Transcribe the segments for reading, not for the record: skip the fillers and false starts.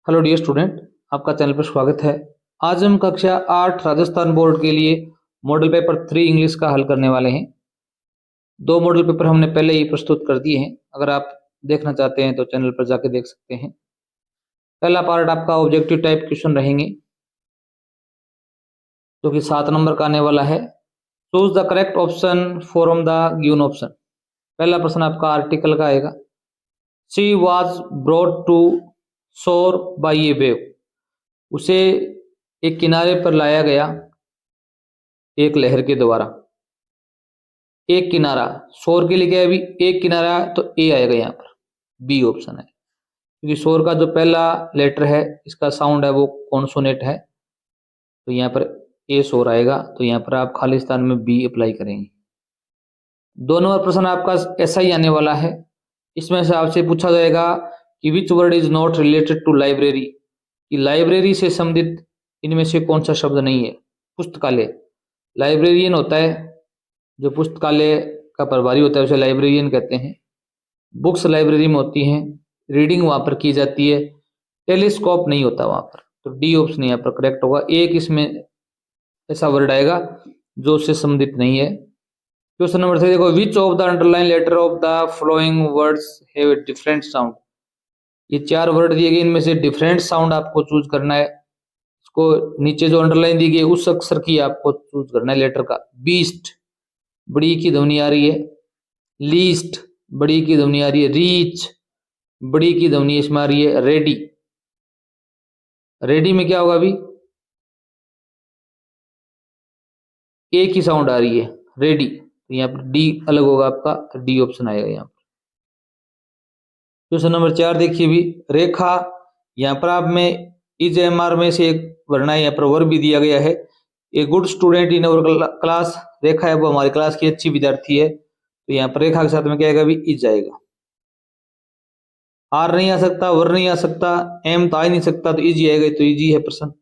Hello dear student, आपका channel पर स्वागत है। आज हम कक्षा 8 राजस्थान बोर्ड के लिए मॉडल पेपर 3 इंग्लिश का हल करने वाले हैं। दो मॉडल पेपर हमने पहले ही प्रस्तुत कर दिए हैं। अगर आप देखना चाहते हैं तो चैनल पर जाके देख सकते हैं। पहला पार्ट आपका ऑब्जेक्टिव टाइप क्वेश्चन रहेंगे, जो कि 7 नंबर का आने वाला है। Choose the correct option from the given option. पहला प्रश्न आपका आर्टिकल का आएगा। शी वॉज ब्रॉट टू शोर बाई ए वेव। उसे एक किनारे पर लाया गया एक लहर के द्वारा। एक किनारा, शोर के लिए क्या है अभी, एक किनारा, तो ए आएगा यहाँ पर, बी ऑप्शन है। क्योंकि शोर का जो पहला लेटर है, इसका साउंड है वो कॉन्सोनेंट है, तो यहाँ पर ए शोर आएगा। तो यहाँ पर आप खाली स्थान में बी अप्लाई करेंगे। दो नंबर प्रश्न आपका ऐसा ही आने वाला है। इसमें से आपसे पूछा जाएगा कि which word is not related to library, कि लाइब्रेरी से संबंधित इनमें से कौन सा शब्द नहीं है। पुस्तकालय, लाइब्रेरियन होता है, जो पुस्तकालय का प्रभारी होता है उसे लाइब्रेरियन कहते हैं। बुक्स लाइब्रेरी में होती हैं, रीडिंग वहाँ पर की जाती है। टेलीस्कोप नहीं होता वहाँ पर, तो डी ऑप्शन यहाँ पर करेक्ट होगा। एक इसमें ऐसा वर्ड आएगा जो उससे संबंधित नहीं है। क्वेश्चन नंबर 3 देखो, which of the underline letter of the following words have different sound. ये 4 वर्ड दिए गए, इनमें से डिफरेंट साउंड आपको चूज करना है। इसको नीचे जो अंडरलाइन दी गई उस अक्षर की आपको चूज करना है लेटर का। बीस्ट, बड़ी की ध्वनि आ रही है। लीस्ट, बड़ी की ध्वनि आ रही है। रीच, बड़ी की ध्वनि इसमें आ रही है। रेडी, रेडी में क्या होगा अभी, ए की साउंड आ रही है, रेडी, तो यहाँ पर डी अलग होगा आपका, तो डी ऑप्शन आएगा यहाँ पर। क्वेश्चन नंबर 4 देखिए भी, रेखा, यहाँ पर आप में इज एम आर में से एक वरना यहाँ पर वर्ब भी दिया गया है। A good student in our class, Rekha है वो हमारी क्लास की अच्छी विद्यार्थी है, तो यहाँ पर रेखा के साथ में क्या आएगा अभी, इज आएगा। आर नहीं आ सकता, वर नहीं आ सकता, एम तो आ ही नहीं सकता, तो इजी आएगा, तो इजी है प्रश्न।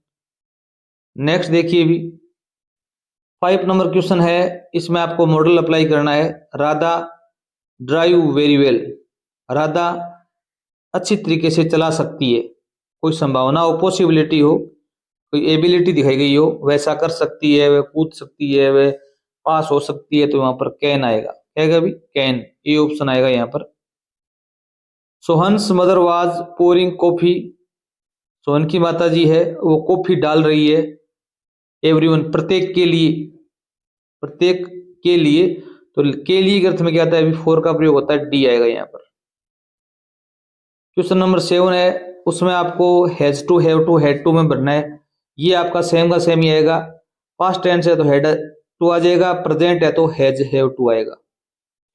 नेक्स्ट देखिए भी, 5 नंबर क्वेश्चन है। इसमें आपको मॉडल अप्लाई करना है। Radha drive very well, Radha अच्छी तरीके से चला सकती है। कोई संभावना हो, पॉसिबिलिटी हो, कोई एबिलिटी दिखाई गई हो, वैसा कर सकती है, वह कूद सकती है, वह पास हो सकती है, तो वहां पर कैन आएगा। क्या आएगा अभी, कैन, ये ऑप्शन आएगा यहाँ पर। Sohan's mother was pouring coffee, Sohan की माता जी है वो कॉफी डाल रही है। एवरीवन, प्रत्येक के लिए, प्रत्येक के लिए, तो के लिए के अर्थ में क्या आता है अभी, फोर का प्रयोग होता है, डी आएगा यहाँ पर। क्वेश्चन नंबर 7 है, उसमें आपको has to, have to, had to में भरना है। ये आपका सेम का सेम ही आएगा। पास्ट टेंस है तो हैड टू आ जाएगा, प्रेजेंट है तो हैज हैव टू आएगा।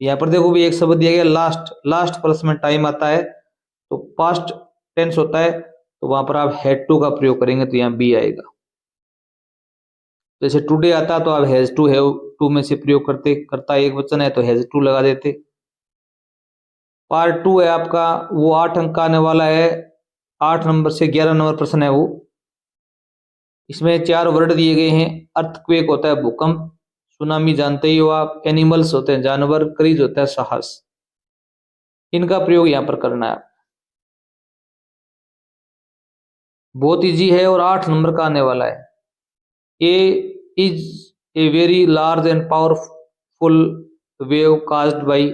यहाँ पर देखो भी एक शब्द दिया गया लास्ट, लास्ट प्लस में टाइम आता है, तो पास्ट टेंस होता है, तो वहां पर आप हैड टू का प्रयोग करेंगे, तो यहाँ बी आएगा। जैसे टुडे आता तो आप हैज टू, हैव टू में से प्रयोग करते, करता एक वचन है तो हैज टू लगा देते। पार्ट 2 है आपका, वो 8 अंक का आने वाला है। 8 नंबर से 11 नंबर प्रश्न है वो। इसमें 4 वर्ड दिए गए हैं। अर्थक्वेक होता है भूकंप, सुनामी जानते ही हो आप, एनिमल्स होते हैं जानवर, क्रीज होता है साहस। इनका प्रयोग यहां पर करना है। बहुत इजी है और 8 नंबर का आने वाला है। A is a very large and powerful wave caused by,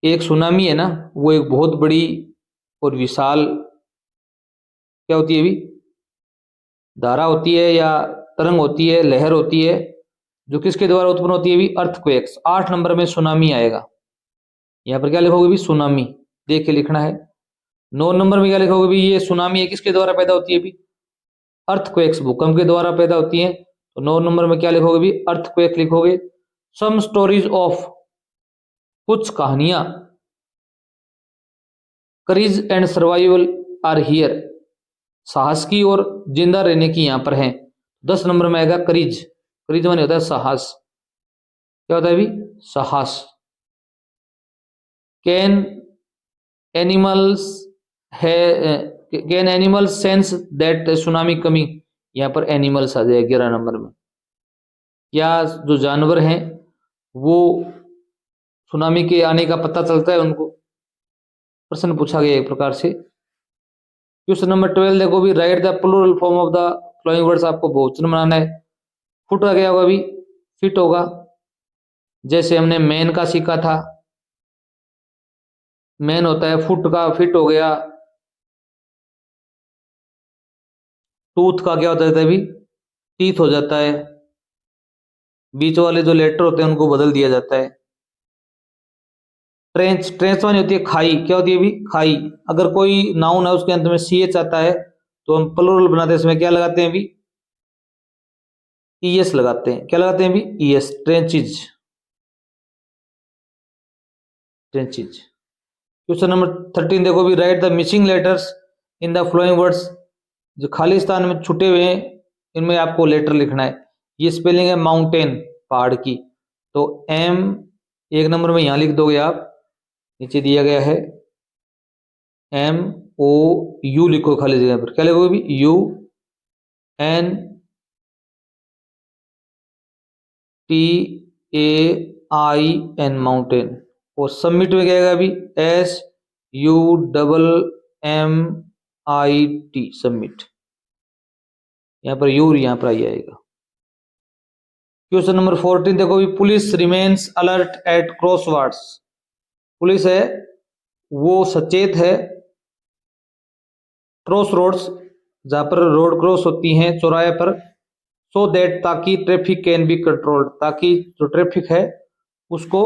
एक सुनामी है ना, वो एक बहुत बड़ी और विशाल, क्या होती है अभी, धारा होती है या तरंग होती है, लहर होती है, जो किसके द्वारा उत्पन्न होती है भी, अर्थक्वेक्स। 8 नंबर में सुनामी आएगा। यहाँ पर क्या लिखोगे भी, सुनामी, देख के लिखना है। 9 नंबर में क्या लिखोगे भी, ये सुनामी है किसके द्वारा पैदा होती है भी, अर्थक्वेक्स, भूकंप के द्वारा पैदा होती है, तो 9 नंबर में क्या लिखोगे भी, अर्थक्वेक लिखोगे। सम स्टोरीज ऑफ, कुछ कहानियां, courage and survival are here, साहस की और जिंदा रहने की यहाँ पर है। 10 नंबर में आएगा करीज, करीज माने होता है साहस। क्या होता है अभी, साहस। कैन एनिमल्स है, can animals sense that tsunami coming, यहाँ पर एनिमल्स आ जाए 11 नंबर में। क्या जो जानवर हैं वो सुनामी के आने का पता चलता है उनको, प्रश्न पूछा गया एक प्रकार से। क्वेश्चन नंबर 12 देखो भी, write the plural form of the following words. आपको बहुवचन बनाना है। फुट आ गया होगा अभी, फिट होगा, जैसे हमने मैन का सीखा था, मैन होता है, फुट का फिट हो गया। टूथ का क्या होता है अभी, टीथ हो जाता है। बीच वाले जो लेटर होते हैं उनको बदल दिया जाता है। ट्रेंच, ट्रेंच मानी होती है खाई, क्या होती है अभी, खाई। अगर कोई नाउन है उसके अंत में सी एच आता है तो हम प्लूरल बनाते हैं, इसमें क्या लगाते हैं अभी, ईएस लगाते हैं। क्या लगाते हैं अभी, ईएस। ट्रेंचिज, ट्रेंचिज। क्वेश्चन नंबर 13 देखो भी, write the missing letters in the following words. जो खाली स्थान में छुटे हुए हैं इनमें आपको लेटर लिखना है। ये स्पेलिंग है माउंटेन, पहाड़ की, तो एम 1 नंबर में यहां लिख दोगे आप, नीचे दिया गया है एम ओ यू, लिखो खाली जगह पर, क्या लिखोगे भी, U N T A I N, mountain. और सबमिट में क्या आएगा अभी, S U double M I T, submit. यहां पर यू, यहां पर आई आएगा। क्वेश्चन नंबर 14 देखो भी, police remains alert eight crosswords. Police है वो सचेत है क्रॉस रोड्स, जहां पर रोड क्रॉस होती हैं, चौराहे पर, सो दैट, ताकि ट्रैफिक कैन बी कंट्रोल्ड, ताकि जो ट्रैफिक है उसको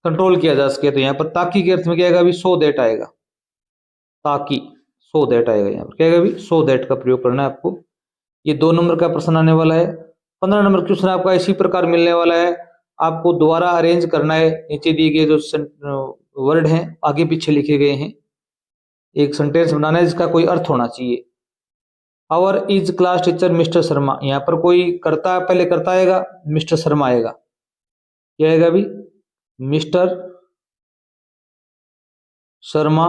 कंट्रोल किया जा सके। तो यहाँ पर ताकि के अर्थ में क्या आएगा अभी, सो दैट आएगा, ताकि, सो दैट आएगा। यहाँ पर क्या आएगा अभी, सो दैट का प्रयोग करना है आपको। ये 2 नंबर का प्रश्न आने वाला है। 15 नंबर क्वेश्चन आपका इसी प्रकार मिलने वाला है। आपको दोबारा अरेंज करना है, नीचे दिए गए जो वर्ड हैं आगे पीछे लिखे गए हैं, एक सेंटेंस बनाना है जिसका कोई अर्थ होना चाहिए। Our is class teacher mister Sharma, यहाँ पर कोई करता, पहले करता आएगा, मिस्टर शर्मा आएगा। क्या आएगा अभी, मिस्टर शर्मा।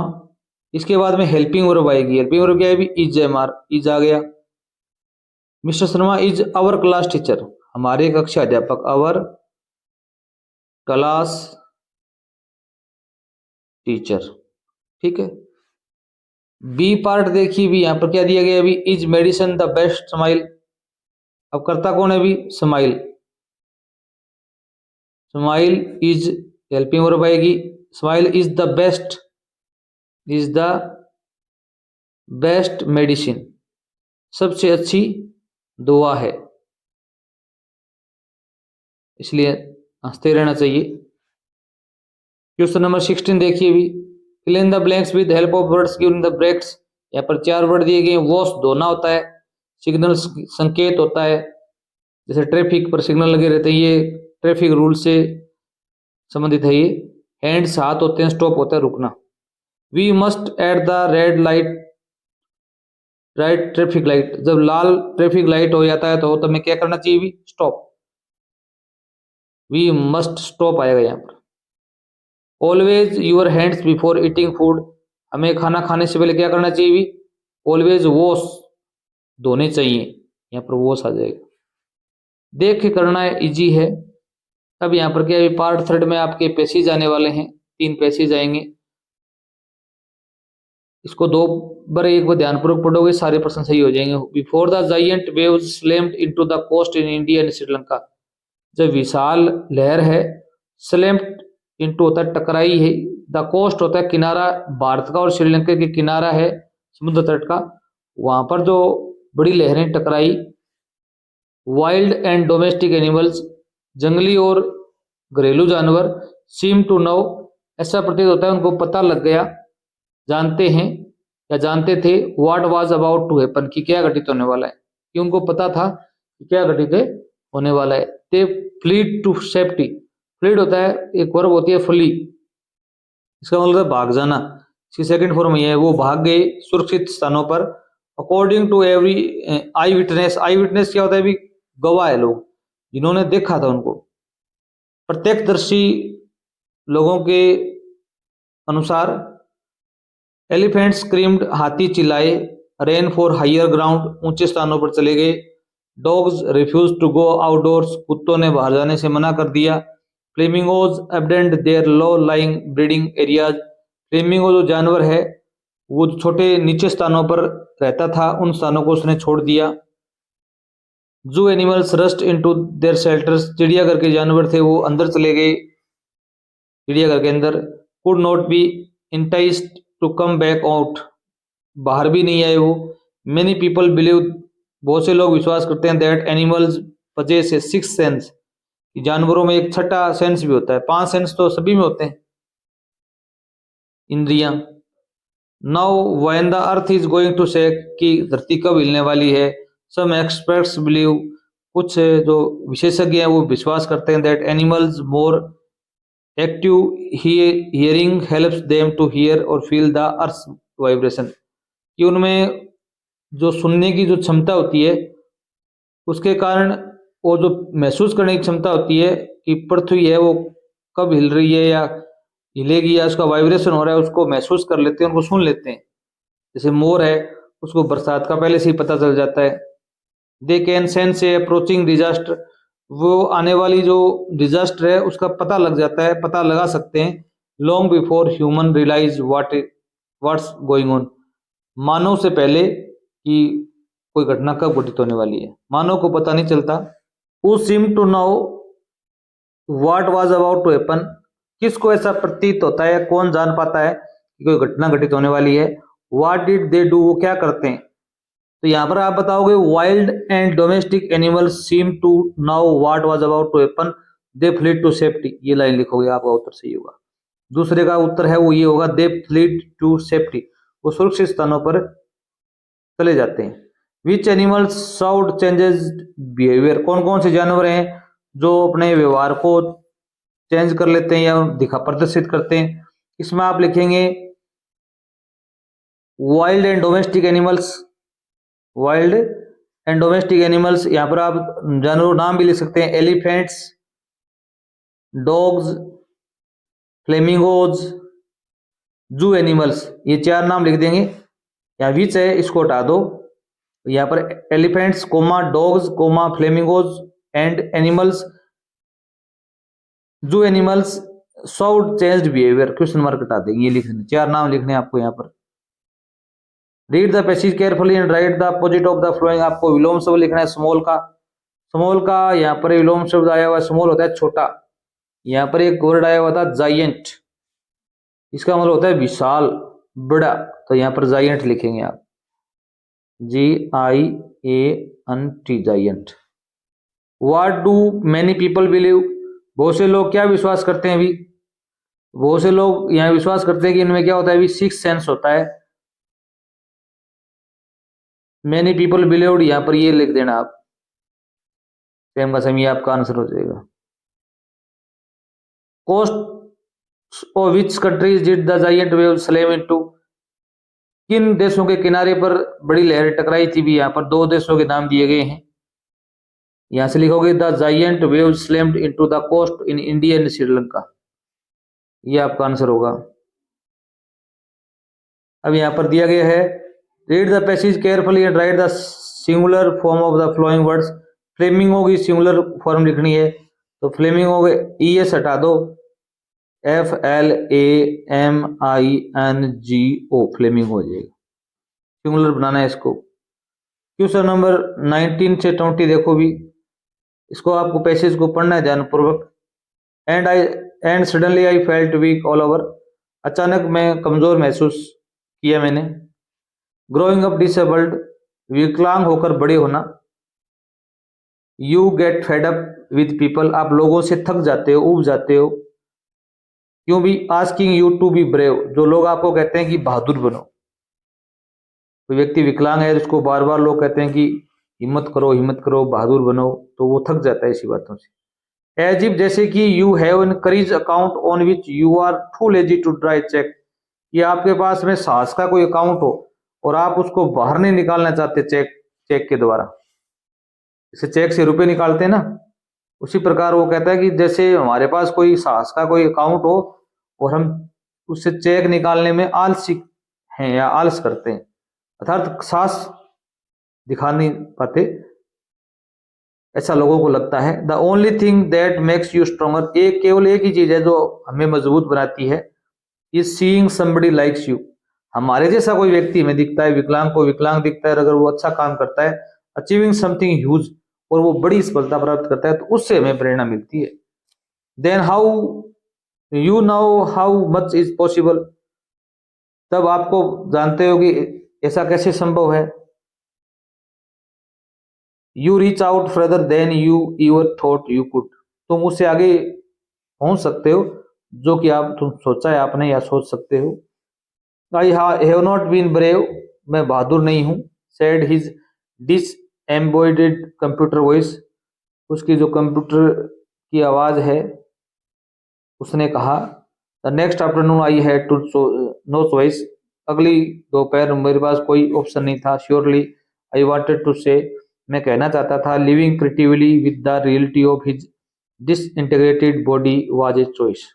इसके बाद में हेल्पिंग वर्ब आएगी, हेल्पिंग वर्ब क्या है अभी, इज, एम आर, इज आ गया। Mister Sharma is our class teacher, हमारे कक्षा अध्यापक, अवर क्लास टीचर, ठीक है। बी पार्ट देखिए भी, यहां पर क्या दिया गया अभी, is medicine the best smile. अब करता कौन है अभी, smile, smile is helping verb आएगी। Smile is the best, is the best medicine, सबसे अच्छी दुआ है, इसलिए हंसते रहना चाहिए। क्वेश्चन नंबर 16 देखिए भी, fill in the blanks with help of words given in the brackets. यहाँ पर 4 वर्ड दिए गए, वॉश धोना होता है, सिग्नल संकेत होता है, जैसे ट्रैफिक पर सिग्नल लगे रहते हैं, ये ट्रैफिक रूल से संबंधित है। ये हैंड्स, हाथ होते हैं, स्टॉप होता है, रुकना। We must at the red light, right traffic light, जब लाल ट्रैफिक लाइट हो जाता है तो तब में क्या करना चाहिए भी, स्टॉप। वी मस्ट स्टॉप आएगा यहाँ पर। Always your hands before eating food, हमें खाना खाने से पहले क्या करना चाहिए भी, ऑलवेज वॉश, धोने चाहिए, यहाँ पर वॉश आ जाएगा। देख के करना है, इजी है। अब यहाँ पर क्या है, पार्ट 3 में आपके पैसेज आने वाले हैं, 3 पैसेज आएंगे। इसको 2 बार, एक बार ध्यानपूर्वक पढ़ोगे, सारे प्रश्न सही हो जाएंगे। Before the giant waves slammed into the coast in India and Sri Lanka, जब विशाल लहर है, स्लैम्ड इनटू होता है टकराई है, द कोस्ट होता है किनारा, भारत का और श्रीलंका के किनारा है समुद्र तट का, वहां पर जो बड़ी लहरें टकराई। वाइल्ड एंड डोमेस्टिक एनिमल्स, जंगली और घरेलू जानवर, सीम टू नो, ऐसा प्रतीत होता है उनको पता लग गया, जानते हैं या जानते थे, what was about to happen, कि क्या घटित होने वाला है, कि उनको पता था कि क्या घटित होने वाला है। दे फ्लीड टू सेफ्टी, फ्लीड होता है, एक वर्ब होती है फ्ली, इसका मतलब है भाग जाना, इसकी सेकंड फॉर्म ये है, वो भाग गए सुरक्षित स्थानों पर। According to every eyewitness, eyewitness क्या होता है भी, गवाह है, लोग जिन्होंने देखा था उनको। प्रत्यक्षदर्शी लोगों के अनुसार, एलिफेंट स्क्रीम्ड, हाथी चिल्लाए, रेन फॉर हायर ग्राउंड, ऊंचे स्थानों पर चले गए। Dogs refuse to go outdoors, कुत्तों ने बाहर जाने से मना कर दिया। Flamingos abandoned their low lying breeding areas, flamingo जो जानवर है वो जो छोटे नीचे स्थानों पर रहता था उन स्थानों को उसने छोड़ दिया। जू animals rust into their shelters, चिड़ियाघर के जानवर थे वो अंदर चले गए चिड़ियाघर के अंदर। Could not be enticed to come back out, बाहर भी नहीं आए वो। मेनी पीपल बिलीव, बहुत से लोग विश्वास करते हैं, that animals possess a six sense, जानवरों में एक छठा सेंस भी होता है। 5 सेंस तो सभी में होते हैं, इंद्रियां। Now when the earth is going to shake, कि धरती कब हिलने वाली है। सम एक्सपर्ट्स बिलीव, कुछ जो विशेषज्ञ हैं वो विश्वास करते हैं, that animals more active hearing helps them to hear और फील द अर्थ वाइब्रेशन, कि उनमें जो सुनने की जो क्षमता होती है उसके कारण वो जो महसूस करने की क्षमता होती है कि पृथ्वी है वो कब हिल रही है या हिलेगी या उसका वाइब्रेशन हो रहा है, उसको महसूस कर लेते हैं, उनको सुन लेते हैं। जैसे मोर है उसको बरसात का पहले से ही पता चल जाता है। They can sense A approaching disaster, वो आने वाली जो डिजास्टर है उसका पता लग जाता है, पता लगा सकते हैं। Long before human realise what's going on, मानव से पहले कि कोई घटना कब घटित होने वाली है, मानव को पता नहीं चलता। Who seem to know what was about to happen, किसको ऐसा प्रतीत होता है, कौन जान पाता है कि कोई घटना घटित होने वाली है। व्हाट डिड दे डू, वो क्या करते हैं। तो यहाँ पर आप बताओगे wild and domestic animals seem to know what was about to happen, they fled to safety, ये लाइन लिखोगे, आपका उत्तर सही होगा। दूसरे का उत्तर है वो ये होगा, दे फ्लीड टू सेफ्टी, वो सुरक्षित स्थानों पर चले जाते हैं। विच एनिमल्स साउड चेंजेस बिहेवियर, कौन कौन से जानवर हैं जो अपने व्यवहार को चेंज कर लेते हैं या दिखा प्रदर्शित करते हैं। इसमें आप लिखेंगे wild and domestic animals, wild and domestic animals. यहाँ पर आप जानवरों नाम भी लिख सकते हैं, एलिफेंट्स, डॉग्स, फ्लेमिंगोज, जू एनिमल्स, ये 4 नाम लिख देंगे। यहाँ विच है इसको हटा दो, यहाँ पर elephants comma dogs comma flamingos and animals zoo animals showed changed behaviour, question mark हटा देंगे, ये लिखने 4 नाम लिखने आपको यहाँ पर। Read the passage carefully and right the opposite of the flowing, आपको विलोम शब्द लिखना है स्मॉल का। स्मॉल का यहाँ पर विलोम शब्द आया हुआ है, स्मॉल होता है छोटा। यहाँ पर एक वर्ड आया हुआ था जायंट, इसका मतलब होता है विशाल बड़ा, तो यहाँ पर जायंट लिखेंगे आप, GIANT, giant. What do many people believe, बहुत से लोग क्या विश्वास करते हैं। अभी बहुत से लोग यहाँ विश्वास करते हैं कि इनमें क्या होता है, अभी 6 सेंस होता है। मेनी पीपल बिलीव्ड, यहाँ पर ये लिख देना आप, सेम का सेम, ये आपका आंसर हो जाएगा। Coast of which countries did the giant wave slam into, किन देशों के किनारे पर बड़ी लहर टकराई थी भी, यहाँ पर 2 देशों के नाम दिए गए हैं। यहां से लिखोगे the giant wave slammed into the coast in India and Sri Lanka, ये आपका आंसर होगा। अब यहाँ पर दिया गया है, read the passage carefully and right the singular form of the following words. Flamingo की सिंगुलर फॉर्म लिखनी है, तो फ्लेमिंगो के ES हटा दो, FLAMINGO, फ्लेमिंगो हो जाएगा, सिंगुलर बनाना है इसको। क्वेश्चन नंबर 19 से 20 देखो भी, इसको आपको पैसेज को पढ़ना है ध्यानपूर्वक। And suddenly I felt weak all over, अचानक मैं कमजोर महसूस किया मैंने। ग्रोइंग अप डिसेबल्ड, विकलांग होकर बड़े होना। You get fed up with people, आप लोगों से थक जाते हो, ऊब जाते हो। क्यों भी asking you to be brave, जो लोग आपको कहते हैं कि बहादुर बनो। कोई व्यक्ति विकलांग है उसको बार बार लोग कहते हैं कि हिम्मत करो बहादुर बनो, तो वो थक जाता है इसी बातों से। एज इफ, जैसे कि you have increase account on which you are too lazy to dry check, कि आपके पास में साहस का कोई अकाउंट हो और आप उसको बाहर नहीं निकालना चाहते चेक के द्वारा। जैसे चेक से रुपए निकालते हैं ना, उसी प्रकार वो कहता है कि जैसे हमारे पास कोई साहस का कोई अकाउंट हो और हम उससे चेक निकालने में आलसी हैं या आलस करते हैं, अर्थात साहस दिखा नहीं पाते, ऐसा लोगों को लगता है। The only thing that makes you stronger, केवल एक ही चीज है जो हमें मजबूत बनाती है, is seeing somebody likes you, हमारे जैसा कोई व्यक्ति हमें दिखता है, विकलांग को विकलांग दिखता है, अगर वो अच्छा काम करता है, अचीविंग समथिंग ह्यूज, और वो बड़ी सफलता प्राप्त करता है, तो उससे हमें प्रेरणा मिलती है। Then how you know how much is possible, तब आपको जानते हो कि ऐसा कैसे संभव है। You reach out further than you ever thought you could, तुम उससे आगे पहुंच सकते हो जो कि आप तुम सोचा है आपने या सोच सकते हो। I have not been brave, मैं बहादुर नहीं हूं। Said his disembodied computer voice, उसकी जो कंप्यूटर की आवाज है उसने कहा। The next afternoon I had to no choice, अगली दोपहर मेरे पास कोई ऑप्शन नहीं था। श्योरली आई वांटेड टू से, मैं कहना चाहता था, living creatively with the reality of his disintegrated body was a choice,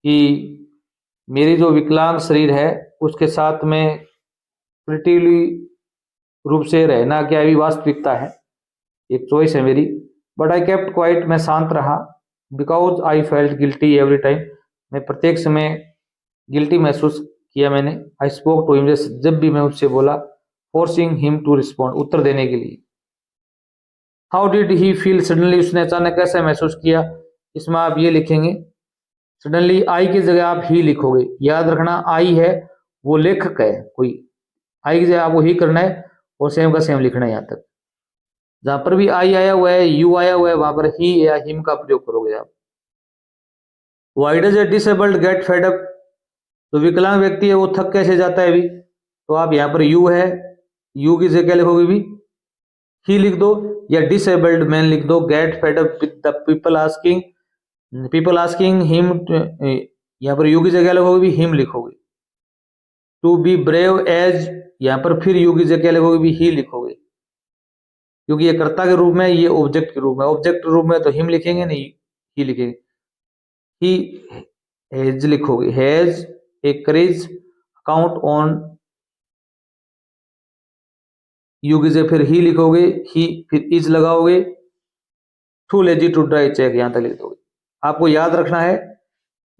कि मेरी जो विकलांग शरीर है उसके साथ में क्रिएटिवली रूप से रहना क्या भी वास्तविकता है, एक चॉइस है मेरी। बट आई केप्ट क्वाइट, मैं शांत रहा। Because I felt guilty every time, मैं प्रत्येक समय गिल्टी महसूस किया मैंने। आई स्पोक टू हिम, जब भी मैं उससे बोला। फोर्सिंग हिम टू रिस्पॉन्ड, उत्तर देने के लिए। How did he feel suddenly, उसने अचानक कैसे महसूस किया, इसमें आप ये लिखेंगे। सडनली आई की जगह आप ही लिखोगे, याद रखना आई है वो लेखक है कोई, आई की जगह आपको ही करना है और सेम का सेम लिखना है। यहाँ तक जहां पर भी आई आया हुआ है, यू आया हुआ है, वहां पर ही या हिम का प्रयोग करोगे आप। Why does a disabled get fed up, तो विकलांग व्यक्ति है वो थक कैसे जाता है भी, तो आप यहाँ पर यू है, यू की जगह क्या लिखोगे भी, ही लिख दो, या डिसेबल्ड मैन लिख दो। Get fed up with the people asking him, यहाँ पर यू की जगह लिखोगे भी हिम लिखोगे। टू बी ब्रेव एज, यहाँ पर फिर यू की जगह लिखोगे भी ही लिखोगे, क्योंकि ये कर्ता के रूप में, ये ऑब्जेक्ट के रूप में, ऑब्जेक्ट के रूप में तो हिम लिखेंगे नहीं, ही लिखेंगे। ही हैज लिखोगे, has a courage account on, you की जगह फिर ही लिखोगे, ही फिर इज लगाओगे। Too lazy to dry check, यहां तक लिख दोगे। आपको याद रखना है,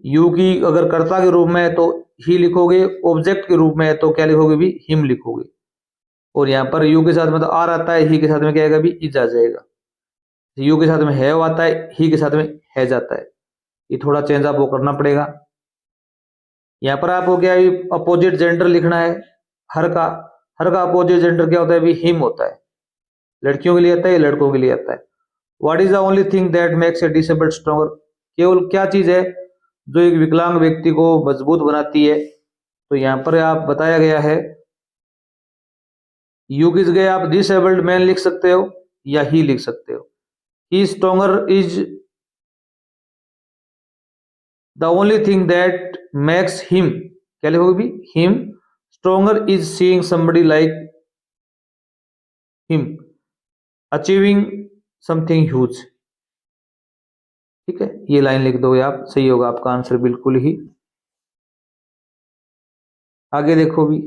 यू की अगर कर्ता के रूप में है तो ही लिखोगे, ऑब्जेक्ट के रूप में है तो क्या लिखोगे भी, हिम लिखोगे। और यहाँ पर यू के साथ में तो आर आता है, ही के साथ में क्या आएगा भी, इज आ जाएगा। यू के साथ में हैव आता है, ही के साथ में हैज आता है, ये थोड़ा चेंज आपको करना पड़ेगा। यहाँ पर आपको क्या है, अपोजिट जेंडर लिखना है। हर का अपोजिट जेंडर क्या होता है भी, हिम होता है। लड़कियों के लिए आता है, लड़कों के लिए आता है। What is the only thing that makes a disabled stronger, केवल क्या चीज है जो एक विकलांग व्यक्ति को मजबूत बनाती है, तो यहाँ पर आप बताया गया है। यू की जगह आप डिसेबल्ड मैन लिख सकते हो या ही लिख सकते हो। He stronger is the only thing that makes him, क्या लिखोगे भी, him stronger is seeing somebody like him achieving something huge. ठीक है, ये लाइन लिख दोगे आप, सही होगा आपका आंसर बिल्कुल ही। आगे देखो भी,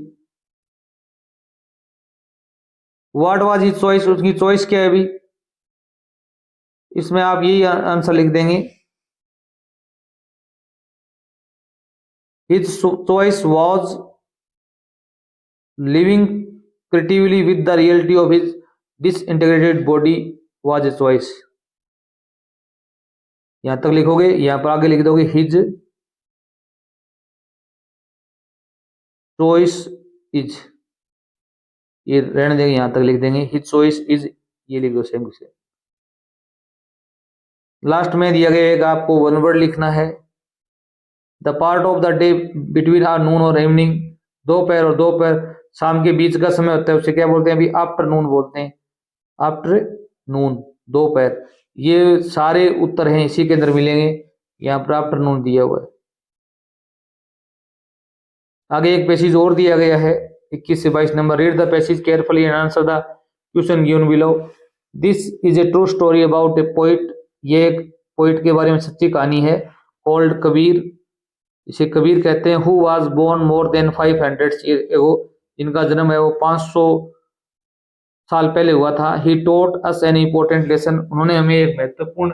व्हाट वाज हिज चॉइस, उसकी चॉइस क्या है भी, इसमें आप यही आंसर लिख देंगे। His choice was living creatively with the reality of his disintegrated body was a choice, यहां तक लिखोगे। यहां पर आगे लिख दोगे हिज चॉइस इज, ये रहने देंगे, यहां तक लिख देंगे हिज चॉइस इज, ये लिख दो सेम से। लास्ट में दिया गया है आपको वन वर्ड लिखना है। The part of the day between are noon और इवनिंग, दोपहर और दोपहर शाम के बीच का समय होता है, उसे क्या बोलते हैं अभी, आफ्टरनून बोलते हैं। आफ्टरनून दोपहर, ये सारे उत्तर हैं इसी के अंदर मिलेंगे, यहाँ पर आफ्टरनून दिया हुआ है। आगे एक पैसेज और दिया गया है 21 से 22 number. Read the passage carefully and answer the question given below. This is a true story about a poet, ये एक पोइट के बारे में सच्ची कहानी है। कॉल्ड कबीर, इसे कबीर कहते हैं। Who was born more than 500 year ago, इनका जन्म है वो 500 साल पहले हुआ था। ही taught us an important lesson, उन्होंने हमें एक महत्वपूर्ण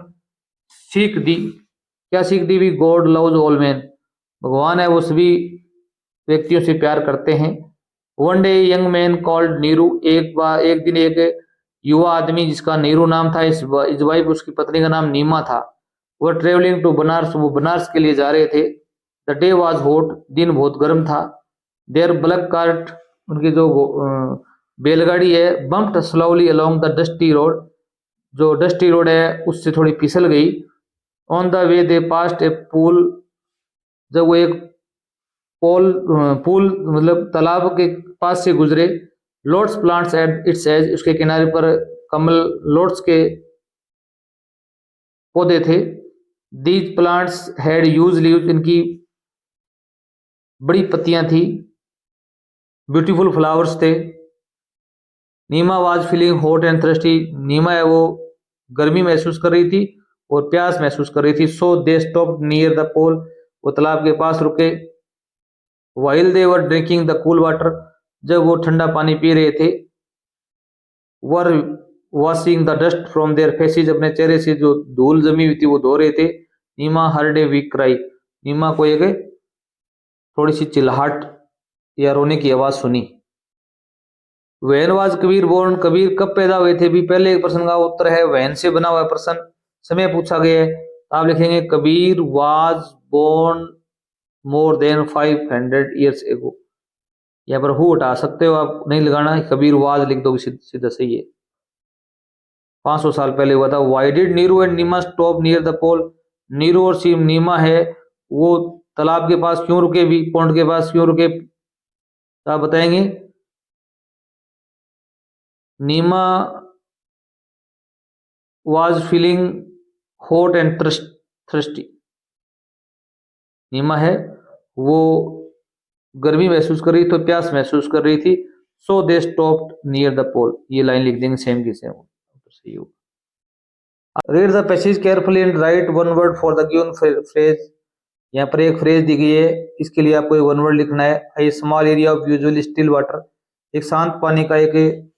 सीख दी। क्या सीख दी भी, गॉड लव्स ऑल मैन, भगवान है वो सभी व्यक्तियों से प्यार करते हैं। One day young man called Neeru, एक दिन एक युवा आदमी जिसका नीरू नाम था, इस वाइफ उसकी पत्नी का नाम नीमा था, वो ट्रेवलिंग टू बनारस, वो बनारस के लिए जा रहे थे। द डे वॉज हॉट, दिन बहुत गर्म था। देयर ब्लैक कार्ट, उनकी जो बैलगाड़ी है, bumped slowly along the dusty road, जो डस्टी रोड है उससे थोड़ी फिसल गई। On the way they past A pool, जब वो एक पूल मतलब तालाब के पास से गुजरे। Lotus plants at its edge, उसके किनारे पर कमल लोट्स के पौधे थे। These plants had huge leaves, इनकी बड़ी पत्तियां थी। ब्यूटीफुल फ्लावर्स थे। Neema was feeling hot and thirsty, Neema है वो गर्मी महसूस कर रही थी और प्यास महसूस कर रही थी। So they stopped near the pool, वो तालाब के पास रुके। While they were drinking the cool water, जब वो ठंडा पानी पी रहे थे। Were washing the dust from their faces, अपने चेहरे से जो धूल जमी हुई थी वो धो रहे थे। नीमा हर्ड ए वीक क्राई, नीमा को एक थोड़ी सी चिल्लाहट या रोने की आवाज सुनी। When was Kabir born, Kabir कब पैदा हुए थे? भी पहले एक प्रश्न का उत्तर है वैन से बना हुआ प्रश्न, समय पूछा गया है। आप लिखेंगे Kabir was born more than 500 years ago. यहाँ पर हु हटा सकते हो आप, नहीं लगाना, कबीर वाज लिख दो, सीधा सही है। 500 साल पहले हुआ था। Why did Neeru and Neema stop near the pool, Neeru और नीमा है वो तालाब के पास क्यों रुके, भी पॉन्ड के पास क्यों रुके? तो आप बताएंगे Neema was feeling hot and thirsty, Neema है वो गर्मी महसूस कर रही, तो प्यास महसूस कर रही थी। So they stopped near the पोल, ये लाइन लिख देंगे सेम की सेम, सही होगा। Read the passage carefully and right one word for the given phrase, यहाँ पर एक फ्रेज दी गई है, इसके लिए आपको एक वन वर्ड लिखना है। A small area of usually still water, एक शांत पानी का एक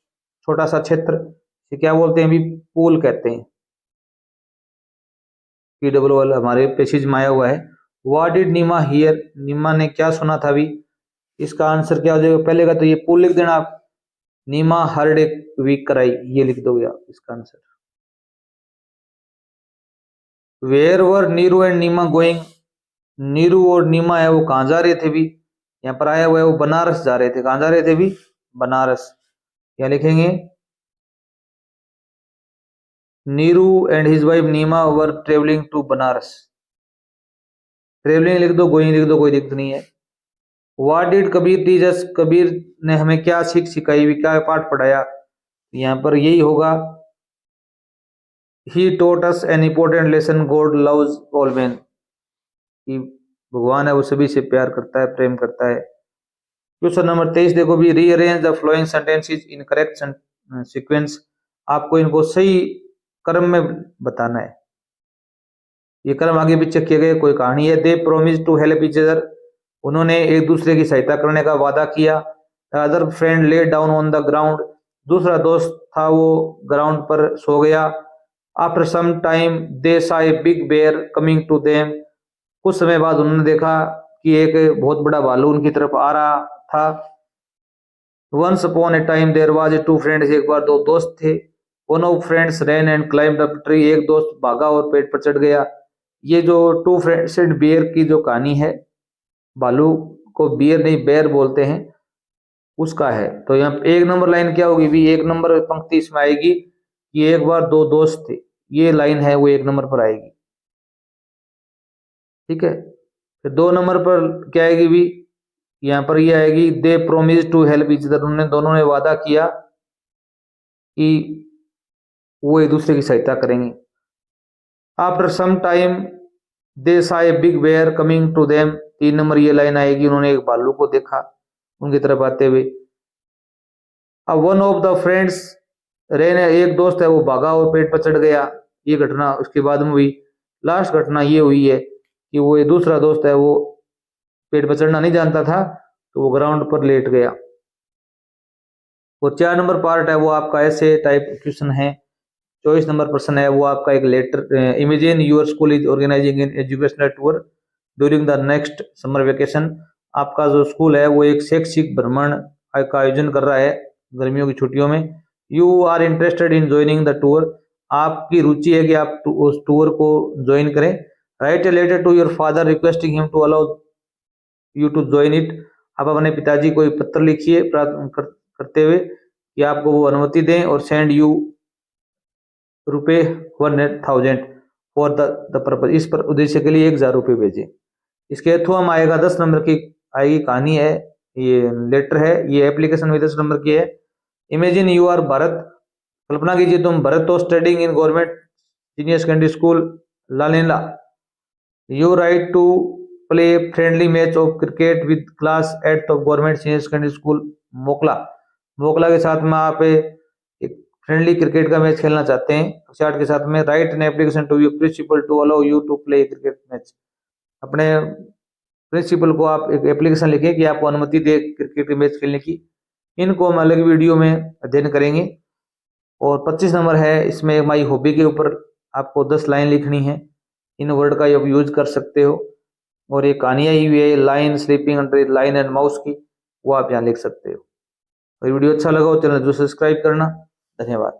छोटा सा क्षेत्र, ये क्या बोलते हैं? अभी पूल कहते हैं। PWL हमारे पैसेज में आया हुआ है। व्हाट डिड नीमा हियर, नीमा ने क्या सुना था? अभी इसका आंसर क्या हो जाएगा? पहले का तो ये पूल लिख देना आप, नीमा हर्ड ए वीक कराई, ये लिख दोगे आप इसका answer. Where were Neeru and Neema going, Neeru और नीमा है वो कहाँ जा रहे थे? भी यहाँ पर आया हुआ है वो बनारस जा रहे थे। कहाँ जा रहे थे? भी बनारस। क्या लिखेंगे? Neeru and his wife Neema were travelling to Banaras, travelling लिख दो, गोइंग लिख दो, कोई दिक्कत नहीं है। What did Kabir teach us, Kabir ने हमें क्या सिखाई, भी क्या पाठ पढ़ाया? यहाँ पर यही होगा, he taught us an important lesson, God loves all man, कि भगवान है वो सभी से प्यार करता है, प्रेम करता है। क्वेश्चन नंबर 23 देखो भी, rearrange the flowing sentences in correct sequence, आपको इनको सही क्रम में बताना है। ये क्रम आगे पीछे किए गए, कोई कहानी है। They promise to help each other, उन्होंने एक दूसरे की सहायता करने का वादा किया। The other friend lay down on the ground, दूसरा दोस्त था वो ग्राउंड पर सो गया। After some time they saw a big bear coming to them, कुछ समय बाद उन्होंने देखा कि एक बहुत बड़ा भालू उनकी तरफ आ रहा था। Once upon a time there was a two friends, एक बार दो दोस्त थे। One of friends ran and climbed up tree, एक दोस्त भागा और पेड़ पर चढ़ गया। ये जो टू फ्रेंड्स एंड बियर की जो कहानी है, भालू को बियर नहीं बेयर बोलते हैं, उसका है। तो यहाँ एक नंबर लाइन क्या होगी? भी एक नंबर पंक्ति इसमें आएगी कि एक बार दो दोस्त थे, ये लाइन है वो एक नंबर पर आएगी। ठीक है, फिर 2 नंबर पर क्या आएगी? भी यहाँ पर ये आएगी, they promise to help each other, उन्होंने दोनों ने वादा किया कि वो एक दूसरे की सहायता करेंगे। After some time they saw a big bear coming to them, 3 number ये लाइन आएगी, उन्होंने एक भालू को देखा उनकी तरफ आते हुए। अब one of the friends rain, एक दोस्त है वो भागा और पेड़ पर चढ़ गया, ये घटना उसके बाद में हुई। लास्ट घटना ये हुई है कि वो एक दूसरा दोस्त है वो पेड़ पर चढ़ना नहीं जानता था, तो वो ग्राउंड पर लेट गया। और 4 नंबर पार्ट है वो आपका ऐसे टाइप क्वेश्चन है। 24 नंबर प्रश्न है वो आपका एक letter, imagine your school is organising an educational tour during the next summer vacation, आपका जो स्कूल है वो एक शैक्षिक भ्रमण का आयोजन कर रहा है गर्मियों की छुट्टियों में। You are interested in joining the tour, आपकी रुचि है कि आप उस टूर को ज्वाइन करें। Write a letter to your father requesting him to allow you to join it, आप अपने पिताजी को एक पत्र लिखिए करते हुए कि आपको वो अनुमति दें, और सेंड यू रुपये 1,000 फॉर द पर्पज, इस पर उद्देश्य के लिए 1,000 रुपये भेजें। इसके थ्रू हम आएगा 10 नंबर की आएगी कहानी है, ये लेटर है, ये एप्लीकेशन में 10 नंबर की है। इमेजिन यू आर भरत, कल्पना कीजिए तुम भरत हो, studying in government senior secondary school Lalela. You right to play friendly match of cricket with class 8th of government senior secondary school Mokla. Mokla के साथ में आप एक फ्रेंडली क्रिकेट का मैच खेलना चाहते हैं कक्षा 8 के साथ में। Write an application to your principal to allow you to play cricket match, अपने प्रिंसिपल को आप एक एप्लीकेशन लिखें कि आपको अनुमति दे क्रिकेट के मैच खेलने की। इनको हम अलग वीडियो में अध्ययन करेंगे। और 25 नंबर है, इसमें माई हॉबी के ऊपर आपको 10 लाइन लिखनी है, इन वर्ड का आप यूज कर सकते हो। और ये कहानियाँ ही हुई है line sleeping under line and mouse की, वो आप यहाँ लिख सकते हो। तो वीडियो अच्छा लगा हो चैनल जो सब्सक्राइब करना। धन्यवाद।